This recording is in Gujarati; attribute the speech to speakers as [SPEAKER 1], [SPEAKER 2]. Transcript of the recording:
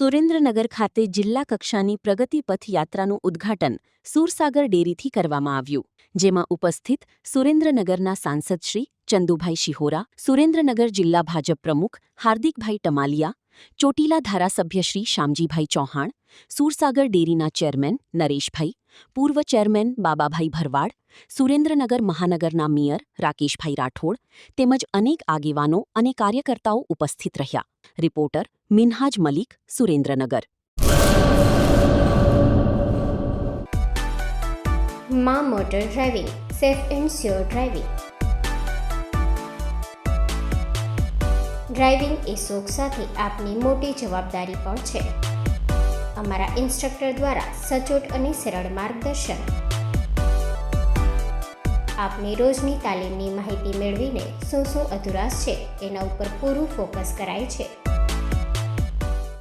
[SPEAKER 1] સુરેન્દ્રનગર ખાતે જિલ્લા કક્ષાની પ્રગતિપથ યાત્રાનું ઉદ્ઘાટન સુરસાગર ડેરીથી કરવામાં આવ્યું, જેમાં ઉપસ્થિત સુરેન્દ્રનગરના સાંસદ શ્રી ચંદુભાઈ શિહોરા, સુરેન્દ્રનગર જિલ્લા ભાજપ પ્રમુખ હાર્દિકભાઈ ટમાલિયા, ચોટીલા ધારાસભ્ય શ્રી શામજીભાઈ ચૌહાણ, સુરસાગર ડેરીના ચેરમેન નરેશભાઈ, પૂર્વ ચેરમેન બાબાભાઈ ભરવાડ, સુરેન્દ્રનગર મહાનગરના મેયર રાકેશભાઈ રાઠોડ તેમજ અનેક આગેવાનો અને કાર્યકર્તાઓ ઉપસ્થિત રહ્યા. રિપોર્ટર મિનહાજ મલિક, સુરેન્દ્રનગર.
[SPEAKER 2] માં motor driving, safe and sure driving. Driving એ શોખ સાથે આપની મોટી જવાબદારી પણ છે. અમારા ઇન્સ્ટ્રક્ટર દ્વારા સચોટ અને સરળ માર્ગદર્શન. આપની રોજની તાલીમની માહિતી મેળવીને શું અધુરાશ છે એના ઉપર પૂરું ફોકસ કરાય છે.